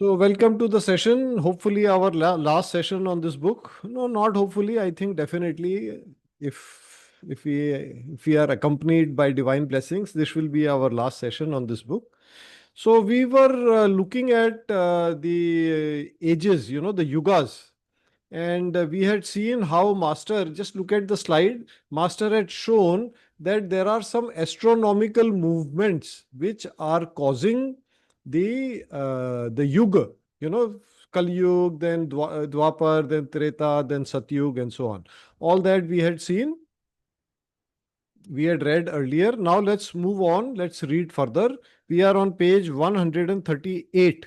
So welcome to the session. Hopefully, our last session on this book. No, not hopefully. I think definitely, if we are accompanied by divine blessings, this will be our last session on this book. So we were looking at the ages, the yugas, and we had seen how Master. Just look at the slide. Master had shown that there are some astronomical movements which are causing the yuga, you know, Kali Yuga, then Dwapar, then Treta, then Satyug, and so on. All that we had seen, we had read earlier. Now let's move on. Let's read further. We are on page 138.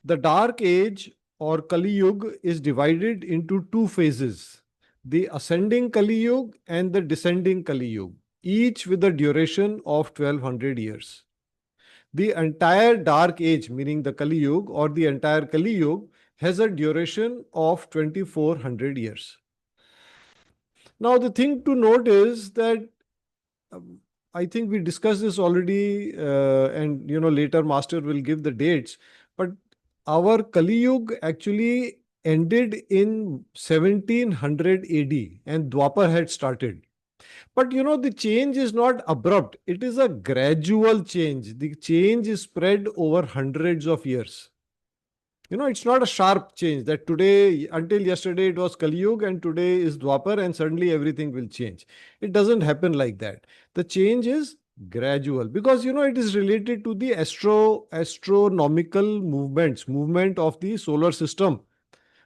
The Dark Age or Kali Yuga is divided into two phases, the ascending Kali Yuga and the descending Kali Yuga, each with a duration of 1200 years. The entire Dark Age, meaning the Kali Yuga or the entire Kali Yuga, has a duration of 2400 years. Now, the thing to note is that um, I think we discussed this already, and later Master will give the dates. But our Kali Yuga actually ended in 1700 AD, and Dwapar had started. But the change is not abrupt, it is a gradual change. The change is spread over hundreds of years. It's not a sharp change that today, until yesterday, it was Kali Yuga and today is Dwapar and suddenly everything will change. It doesn't happen like that. The change is gradual because it is related to the astronomical movement of the solar system,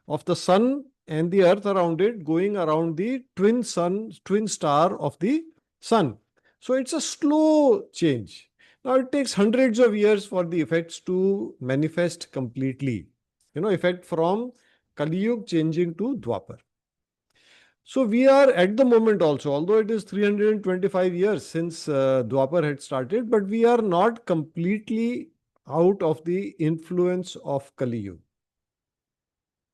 of the sun and the earth around it, going around the twin star of the sun. So it's a slow change. Now it takes hundreds of years for the effects to manifest completely. Effect from Kali Yuga changing to Dwapar. So we are at the moment also, although it is 325 years since Dwapar had started, but we are not completely out of the influence of Kali Yuga.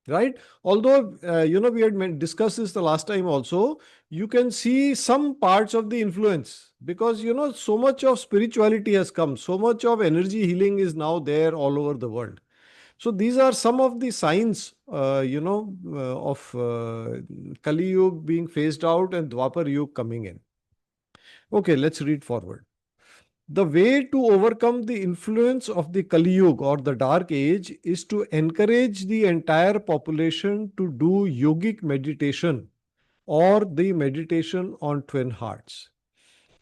Right? Although, we had discussed this the last time also, you can see some parts of the influence because, so much of spirituality has come, so much of energy healing is now there all over the world. So these are some of the signs, of Kali Yuga being phased out and Dwapar Yuga coming in. Okay, let's read forward. The way to overcome the influence of the Kali Yuga or the Dark Age is to encourage the entire population to do yogic meditation or the meditation on twin hearts.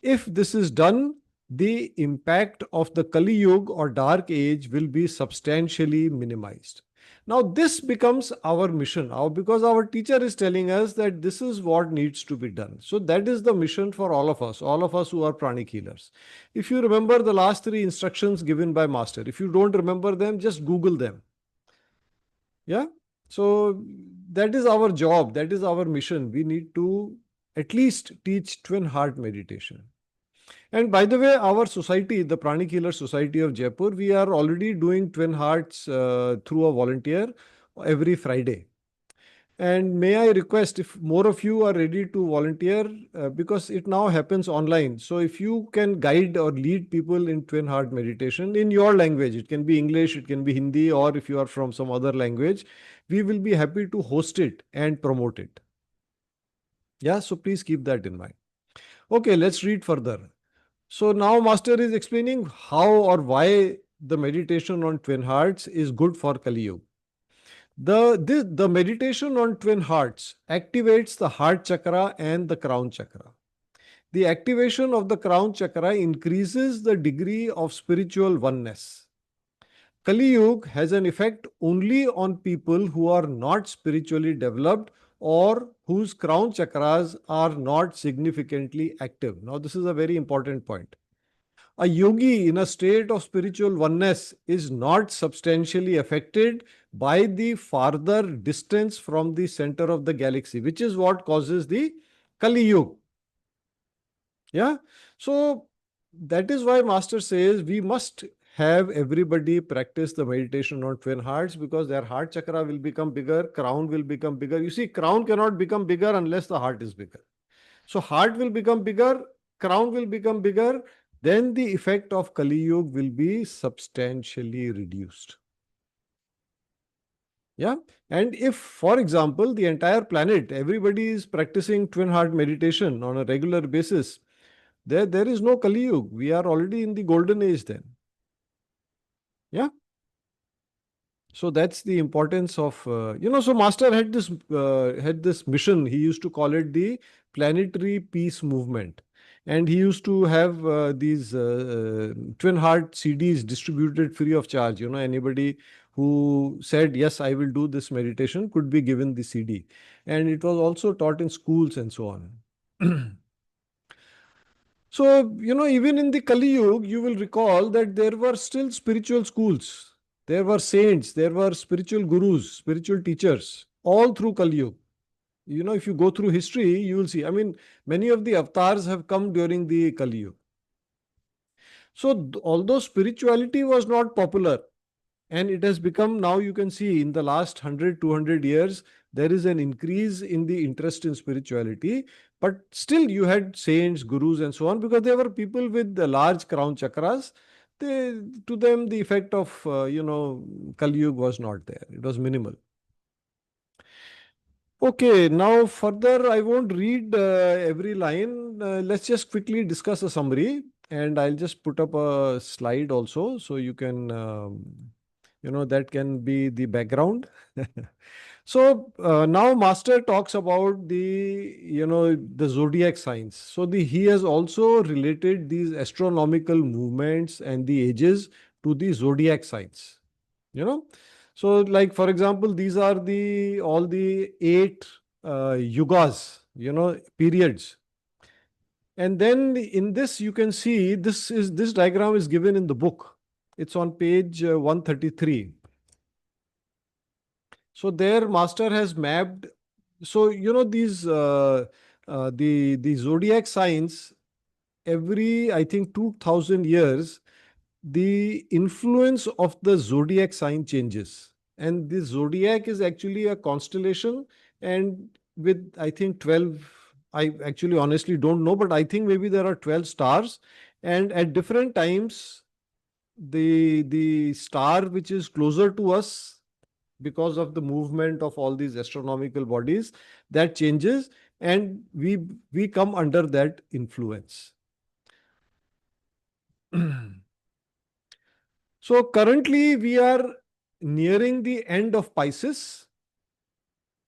If this is done, the impact of the Kali Yuga or Dark Age will be substantially minimized. Now, this becomes our mission because our teacher is telling us that this is what needs to be done. So, that is the mission for all of us who are pranic healers. If you remember the last three instructions given by Master, if you don't remember them, just Google them. Yeah. So, that is our job, that is our mission. We need to at least teach twin heart meditation. And by the way, our society, the Pranic Healers Society of Jaipur, we are already doing Twin Hearts through a volunteer every Friday. And may I request if more of you are ready to volunteer because it now happens online. So if you can guide or lead people in Twin Heart meditation in your language, it can be English, it can be Hindi, or if you are from some other language, we will be happy to host it and promote it. Yeah, so please keep that in mind. Okay, let's read further. So now Master is explaining how or why the meditation on twin hearts is good for Kali Yuga. The meditation on twin hearts activates the heart chakra and the crown chakra. The activation of the crown chakra increases the degree of spiritual oneness. Kali Yuga has an effect only on people who are not spiritually developed or whose crown chakras are not significantly active. Now, this is a very important point. A yogi in a state of spiritual oneness is not substantially affected by the farther distance from the center of the galaxy, which is what causes the Kali Yuga. Yeah. So that is why Master says we must have everybody practice the meditation on twin hearts because their heart chakra will become bigger, crown will become bigger. You see, crown cannot become bigger unless the heart is bigger. So heart will become bigger, crown will become bigger. then the effect of Kali Yuga will be substantially reduced. Yeah. And if, for example, the entire planet, everybody is practicing twin heart meditation on a regular basis, there is no Kali Yuga. We are already in the golden age then. Yeah. So that's the importance of so Master had this mission. He used to call it the planetary peace movement, and he used to have these twin heart CDs distributed free of charge. Anybody who said yes, I will do this meditation could be given the CD, and it was also taught in schools and so on. So, even in the Kali Yuga, you will recall that there were still spiritual schools. There were saints, there were spiritual gurus, spiritual teachers, all through Kali Yuga. If you go through history, you will see. I mean, many of the avatars have come during the Kali Yuga. So, although spirituality was not popular, and it has become, now you can see in the last 100, 200 years, there is an increase in the interest in spirituality. But still, you had saints, gurus, and so on, because there were people with the large crown chakras. To them, the effect of, Kali Yuga was not there. It was minimal. Okay, now further, I won't read every line. Let's just quickly discuss a summary, and I'll just put up a slide also, so you can, that can be the background. So now Master talks about the zodiac signs. So he has also related these astronomical movements and the ages to the zodiac signs. You know, so like for example, these are the all the 8 yugas, periods. And then in this you can see this diagram is given in the book. It's on page 133. So there Master has mapped. So these the zodiac signs, every I think 2000 years the influence of the zodiac sign changes. And the zodiac is actually a constellation, and with I think 12, I actually honestly don't know, but I think maybe there are 12 stars, and at different times the star which is closer to us, because of the movement of all these astronomical bodies, that changes, and we come under that influence. So currently we are nearing the end of Pisces,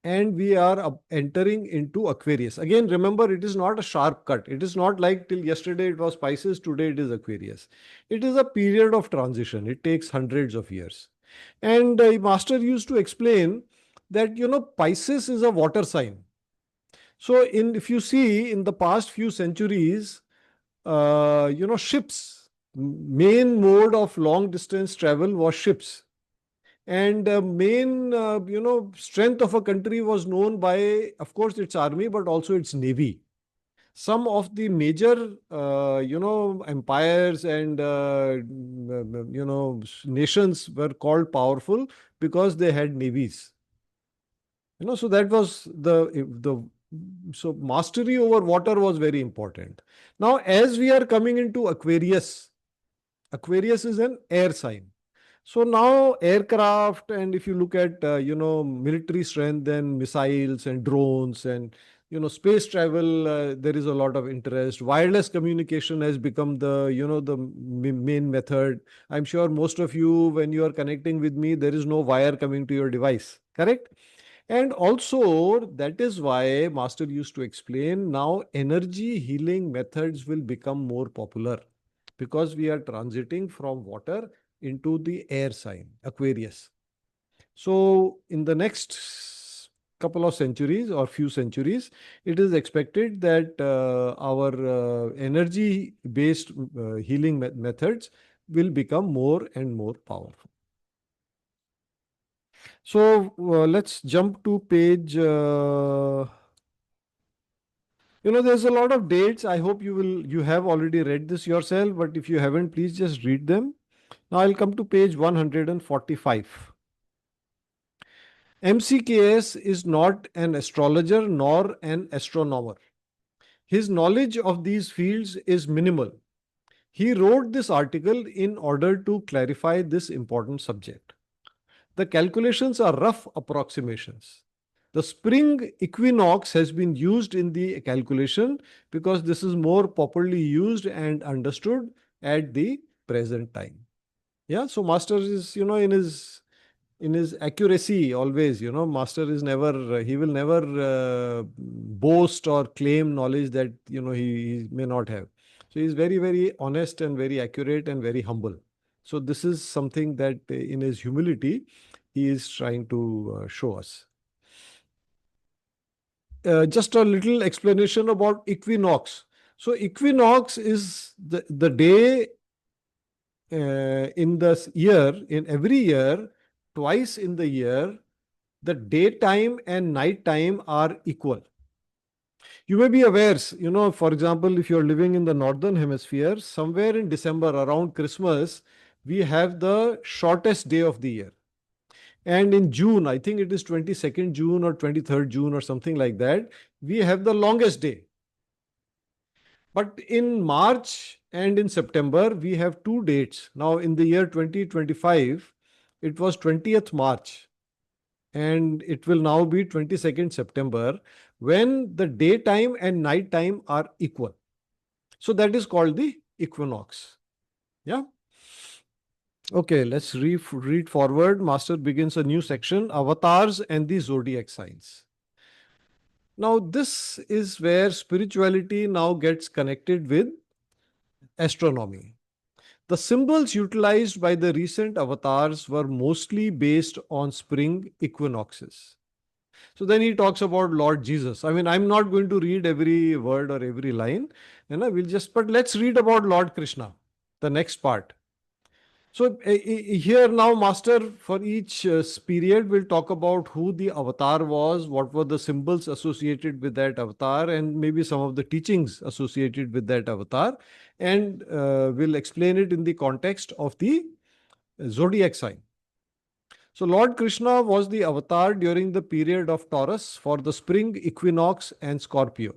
and we are entering into Aquarius. Again, remember, it is not a sharp cut. It is not like till yesterday it was Pisces, today it is Aquarius. It is a period of transition. It takes hundreds of years. And Master used to explain that, Pisces is a water sign. So if you see in the past few centuries, ships, main mode of long distance travel was ships. And main, strength of a country was known by, of course, its army, but also its navy. Some of the major, empires and, nations were called powerful because they had navies. So that was so mastery over water was very important. Now, as we are coming into Aquarius, Aquarius is an air sign. So now aircraft, and if you look at, military strength and missiles and drones and, space travel, there is a lot of interest. Wireless communication has become the main method. I'm sure most of you, when you are connecting with me, there is no wire coming to your device, correct? And also, that is why Master used to explain, now energy healing methods will become more popular, because we are transiting from water into the air sign, Aquarius. So, in the next couple of centuries or few centuries, it is expected that our energy based healing methods will become more and more powerful. So let's jump to page. There's a lot of dates. I hope you have already read this yourself, but if you haven't, please just read them. Now I'll come to page 145. MCKS is not an astrologer nor an astronomer. His knowledge of these fields is minimal. He wrote this article in order to clarify this important subject. The calculations are rough approximations. The spring equinox has been used in the calculation because this is more popularly used and understood at the present time. Yeah, so master is, in his accuracy always, master is never, he will never boast or claim knowledge that, he may not have. So he's very, very honest and very accurate and very humble. So this is something that in his humility, he is trying to show us. Just a little explanation about equinox. So equinox is the day in the year, in every year, twice in the year, the daytime and nighttime are equal. You may be aware, for example, if you're living in the northern hemisphere, somewhere in December around Christmas, we have the shortest day of the year. And in June, I think it is 22nd June or 23rd June or something like that, we have the longest day. But in March and in September, we have two dates. Now, in the year 2025, it was 20th March and it will now be 22nd September when the daytime and nighttime are equal. So that is called the equinox. Yeah. Okay, let's read forward. Master begins a new section, avatars and the zodiac signs. Now, this is where spirituality now gets connected with astronomy. The symbols utilized by the recent avatars were mostly based on spring equinoxes. So then he talks about Lord Jesus. I mean, I'm not going to read every word or every line, but let's read about Lord Krishna, the next part. So here now, Master, for each period, will talk about who the avatar was, what were the symbols associated with that avatar, and maybe some of the teachings associated with that avatar, and will explain it in the context of the zodiac sign. So Lord Krishna was the avatar during the period of Taurus for the spring equinox and Scorpio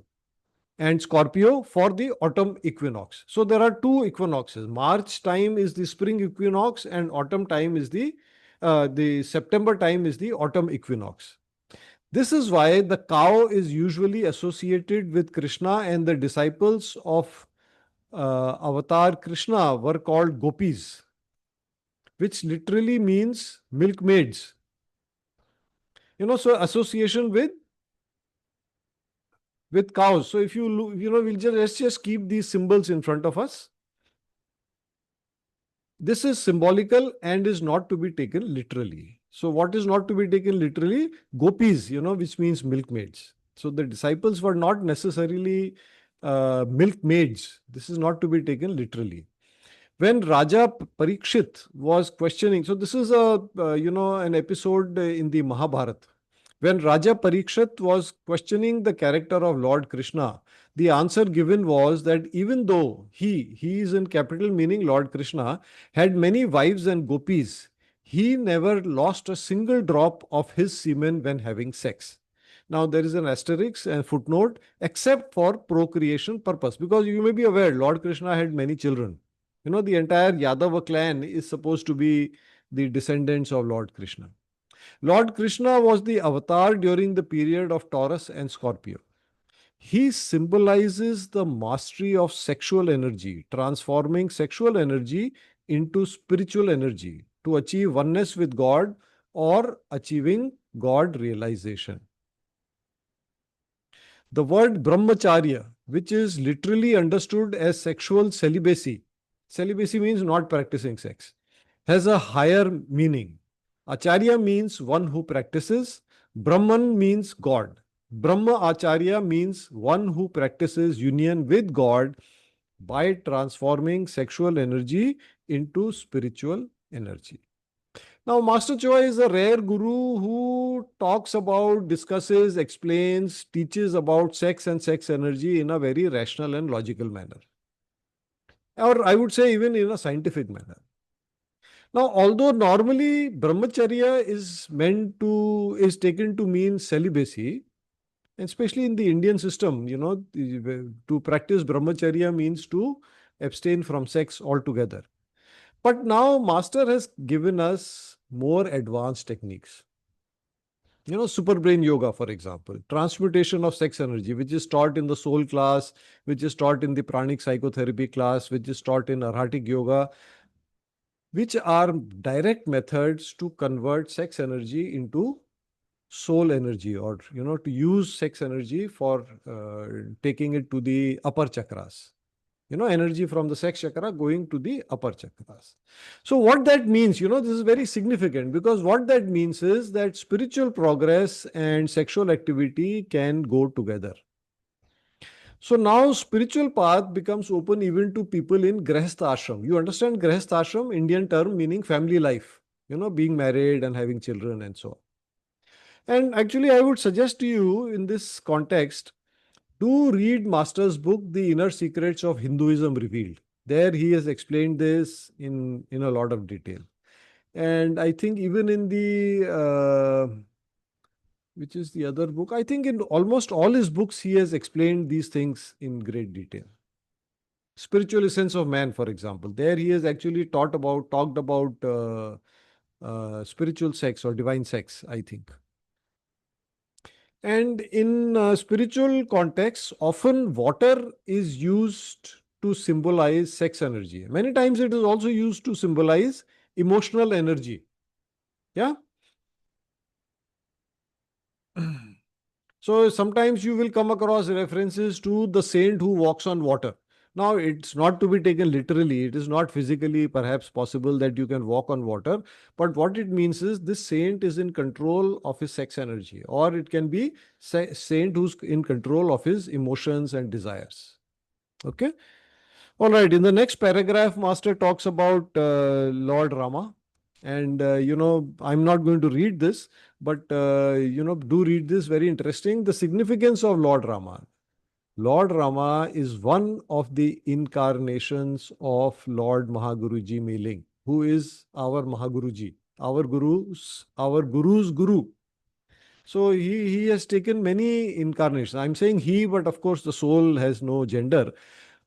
for the autumn equinox. So there are two equinoxes. March time is the spring equinox and autumn time is the September time is the autumn equinox. This is why the cow is usually associated with Krishna, and the disciples of Avatar Krishna were called gopis, which literally means milkmaids. So association with cows. So if you look, let's just keep these symbols in front of us. This is symbolical and is not to be taken literally. So what is not to be taken literally? Gopis, which means milkmaids. So the disciples were not necessarily milkmaids. This is not to be taken literally. When Raja Parikshit was questioning, so this is an episode in the Mahabharata. When Raja Parikshit was questioning the character of Lord Krishna, the answer given was that even though he is in capital meaning Lord Krishna, had many wives and gopis, he never lost a single drop of his semen when having sex. Now there is an asterisk and footnote, except for procreation purpose, because you may be aware Lord Krishna had many children. The entire Yadava clan is supposed to be the descendants of Lord Krishna. Lord Krishna was the avatar during the period of Taurus and Scorpio. He symbolizes the mastery of sexual energy, transforming sexual energy into spiritual energy to achieve oneness with God or achieving God realization. The word brahmacharya, which is literally understood as sexual celibacy means not practicing sex, has a higher meaning. Acharya means one who practices. Brahman means God. Brahma Acharya means one who practices union with God by transforming sexual energy into spiritual energy. Now, Master Choa is a rare guru who talks about, discusses, explains, teaches about sex and sex energy in a very rational and logical manner. Or I would say even in a scientific manner. Now, although normally brahmacharya is taken to mean celibacy, especially in the Indian system, to practice brahmacharya means to abstain from sex altogether. But now Master has given us more advanced techniques. Super brain yoga, for example, transmutation of sex energy, which is taught in the soul class, which is taught in the pranic psychotherapy class, which is taught in arhatic yoga, which are direct methods to convert sex energy into soul energy, or to use sex energy for taking it to the upper chakras. Energy from the sex chakra going to the upper chakras. So what that means, this is very significant, because what that means is that spiritual progress and sexual activity can go together. So now spiritual path becomes open even to people in Grihastha ashram. You understand Grihastha ashram, Indian term meaning family life, being married and having children and so on. And actually, I would suggest to you in this context, do read Master's book, The Inner Secrets of Hinduism Revealed. There he has explained this in a lot of detail. And I think even in which is the other book, I think in almost all his books, he has explained these things in great detail. Spiritual Essence of Man, for example. There he has actually talked about spiritual sex or divine sex, I think. And in spiritual contexts, often water is used to symbolize sex energy. Many times it is also used to symbolize emotional energy. Yeah. So sometimes you will come across references to the saint who walks on water. Now, it's not to be taken literally. It is not physically perhaps possible that you can walk on water. But what it means is this saint is in control of his sex energy, or it can be saint who's in control of his emotions and desires. Okay. All right. In the next paragraph, Master talks about Lord Rama. And, I'm not going to read this, but, do read this. Very interesting. The significance of Lord Rama. Lord Rama is one of the incarnations of Lord Mahaguruji Meling, who is our Mahaguruji, our Guru's Guru. So he has taken many incarnations. I'm saying he, but of course the soul has no gender.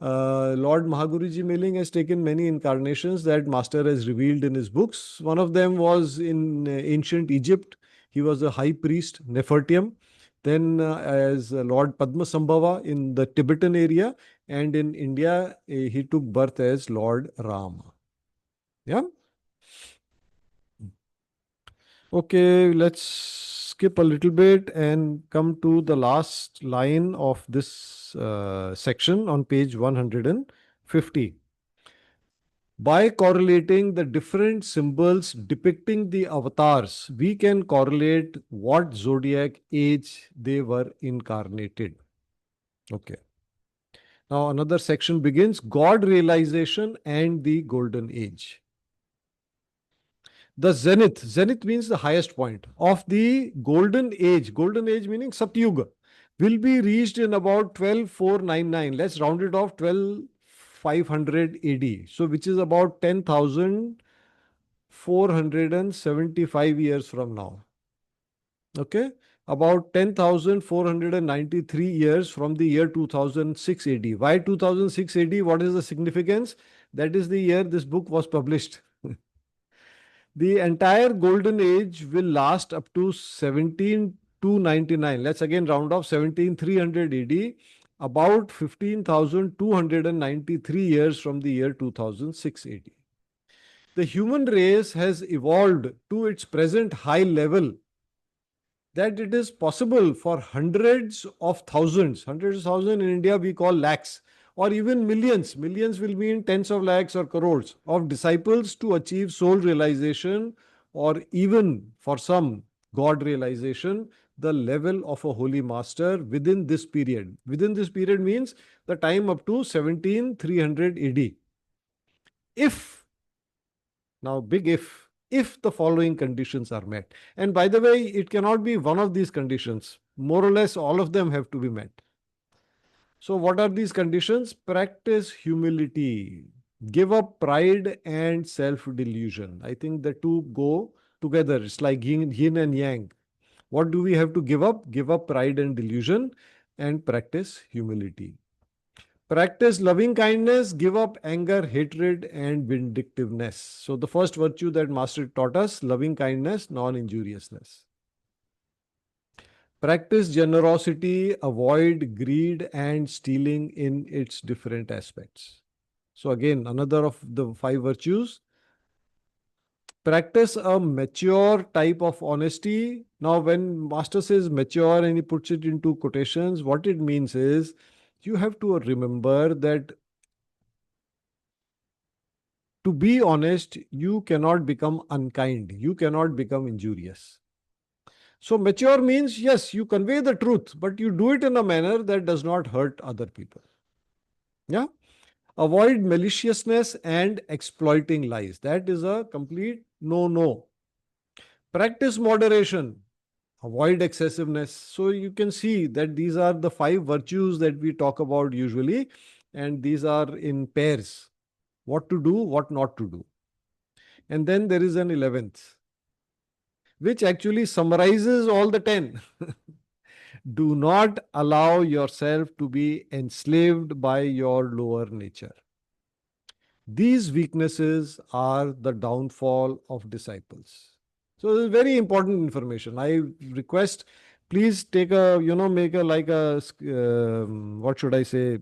Lord Mahaguruji Meling has taken many incarnations that Master has revealed in his books. One of them was in ancient Egypt. He was a high priest, Nefertium. Then as Lord Padmasambhava in the Tibetan area. And in India, he took birth as Lord Rama. Yeah. Okay, let's skip a little bit and come to the last line of this section on page 150. By correlating the different symbols depicting the avatars, we can correlate what zodiac age they were incarnated. Okay. Now another section begins, God realization and the golden age. The zenith means the highest point of the golden age meaning Satyuga, will be reached in about 12499. Let's round it off, 12500 AD. So which is about 10,475 years from now. Okay. About 10,493 years from the year 2006 AD. Why 2006 AD? What is the significance? That is the year this book was published. The entire golden age will last up to 17299. Let's again round off, 17300 AD, about 15,293 years from the year 2006 AD. The human race has evolved to its present high level that it is possible for hundreds of thousands in India we call lakhs, or even millions will mean tens of lakhs or crores of disciples to achieve soul realization, or even for some God realization, the level of a holy master within this period. Within this period means the time up to 17300 AD. Now big if the following conditions are met. And by the way, it cannot be one of these conditions. More or less all of them have to be met. So what are these conditions? Practice humility. Give up pride and self-delusion. I think the two go together. It's like yin and yang. What do we have to give up? Give up pride and delusion and practice humility. Practice loving kindness, give up anger, hatred, and vindictiveness. So, the first virtue that Master taught us, loving kindness, non injuriousness. Practice generosity, avoid greed and stealing in its different aspects. So, again, another of the five virtues. Practice a mature type of honesty. Now, when Master says mature and he puts it into quotations, what it means is you have to remember that to be honest, you cannot become unkind, you cannot become injurious. So, mature means yes, you convey the truth, but you do it in a manner that does not hurt other people. Yeah. Avoid maliciousness and exploiting lies. That is a complete no, no. Practice moderation. Avoid excessiveness. So you can see that these are the five virtues that we talk about usually, and these are in pairs. What to do, what not to do. And then there is an 11th, which actually summarizes all the 10. Do not allow yourself to be enslaved by your lower nature. These weaknesses are the downfall of disciples. So this is very important information. I request, please take a, make a like a, what should I say?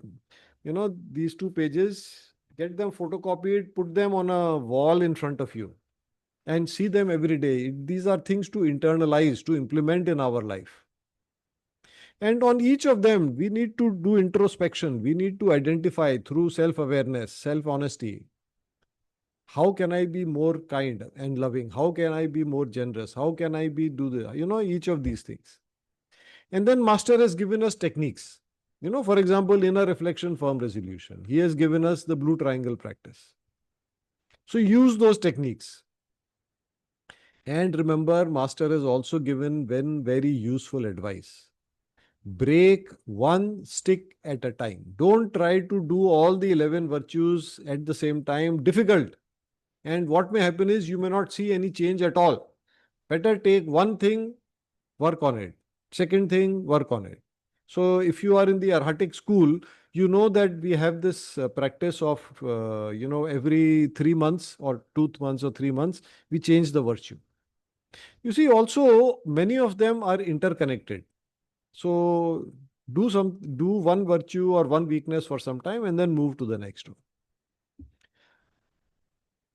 These two pages, get them photocopied, put them on a wall in front of you and see them every day. These are things to internalize, to implement in our life. And on each of them, we need to do introspection. We need to identify through self awareness, self honesty. How can I be more kind and loving? How can I be more generous? How can I be do the, each of these things. And then Master has given us techniques. For example, inner reflection, firm resolution. He has given us the blue triangle practice. So use those techniques. And remember, Master has also given one very useful advice. Break one stick at a time. Don't try to do all the 11 virtues at the same time. Difficult. And what may happen is you may not see any change at all. Better take one thing, work on it. Second thing, work on it. So if you are in the Arhatic school, you know that we have this practice of, every 3 months or 2 months or 3 months, we change the virtue. You see, also many of them are interconnected. So do one virtue or one weakness for some time and then move to the next one.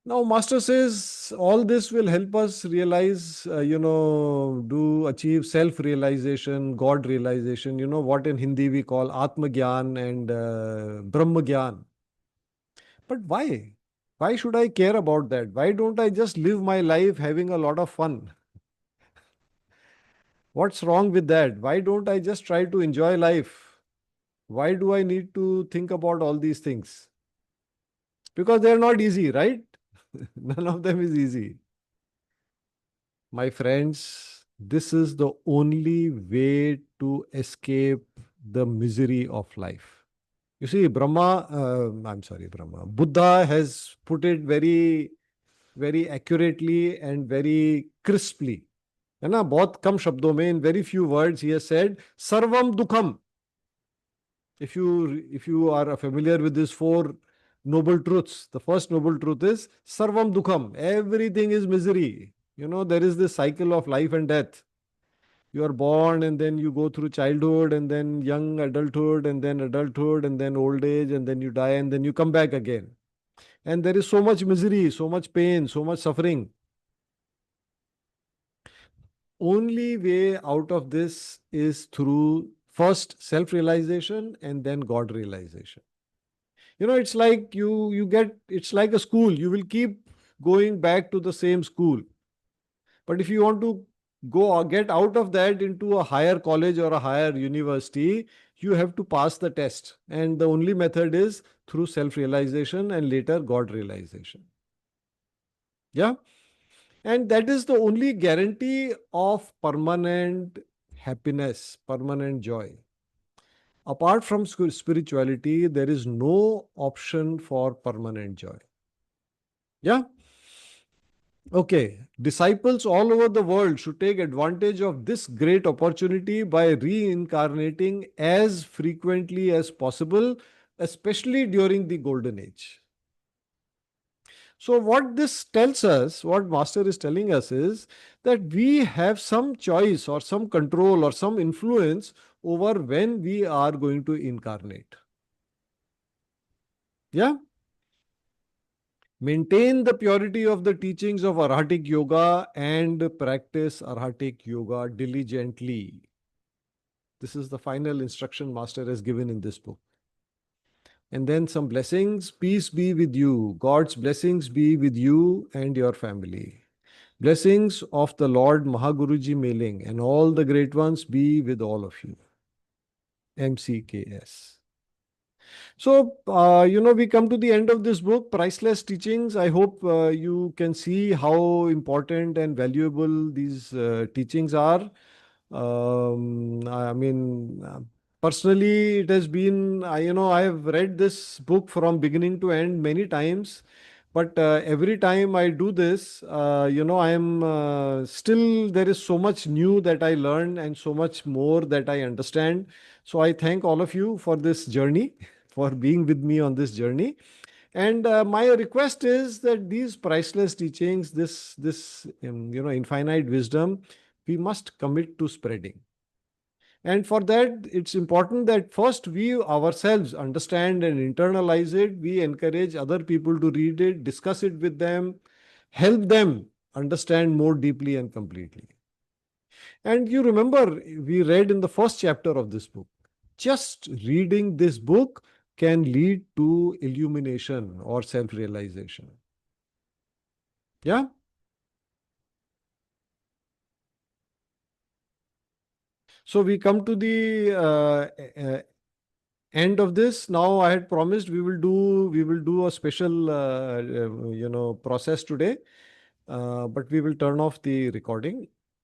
Now, Master says all this will help us realize, achieve self realization, God realization, what in Hindi we call Atma Gyan and Brahma Gyan. But why? Why should I care about that? Why don't I just live my life having a lot of fun? What's wrong with that? Why don't I just try to enjoy life? Why do I need to think about all these things? Because they're not easy, right? None of them is easy. My friends, this is the only way to escape the misery of life. You see, Buddha has put it very, very accurately and very crisply. है ना बहुत कम शब्दों में in very few words he has said sarvam dukham. If you are familiar with these four noble truths, the first noble truth is sarvam dukham. Everything is misery. There is this cycle of life and death. You are born and then you go through childhood and then young adulthood and then old age and then you die and then you come back again. And there is so much misery, so much pain, so much suffering. Only way out of this is through first self-realization and then God realization. It's like it's like a school. You will keep going back to the same school. But if you want to go or get out of that into a higher college or a higher university, you have to pass the test. And the only method is through self-realization and later God realization. Yeah. And that is the only guarantee of permanent happiness, permanent joy. Apart from spirituality, there is no option for permanent joy. Yeah. Okay. Disciples all over the world should take advantage of this great opportunity by reincarnating as frequently as possible especially during the golden age. So, what this tells us, what Master is telling us is that we have some choice or some control or some influence over when we are going to incarnate. Yeah. Maintain the purity of the teachings of Arhatic Yoga and practice Arhatic Yoga diligently. This is the final instruction Master has given in this book. And then some blessings. Peace be with you. God's blessings be with you and your family. Blessings of the Lord Mahaguruji Meling and all the great ones be with all of you. MCKS. So, we come to the end of this book, Priceless Teachings. I hope you can see how important and valuable these teachings are. I mean, personally, it has been, I have read this book from beginning to end many times. But every time I do this, I am still, there is so much new that I learn and so much more that I understand. So I thank all of you for this journey, for being with me on this journey. And my request is that these priceless teachings, this infinite wisdom, we must commit to spreading. And for that, it's important that first we ourselves understand and internalize it. We encourage other people to read it, discuss it with them, help them understand more deeply and completely. And you remember, we read in the first chapter of this book, just reading this book can lead to illumination or self realization. Yeah. So we come to the end of this. Now I had promised we will do a special process today, but we will turn off the recording.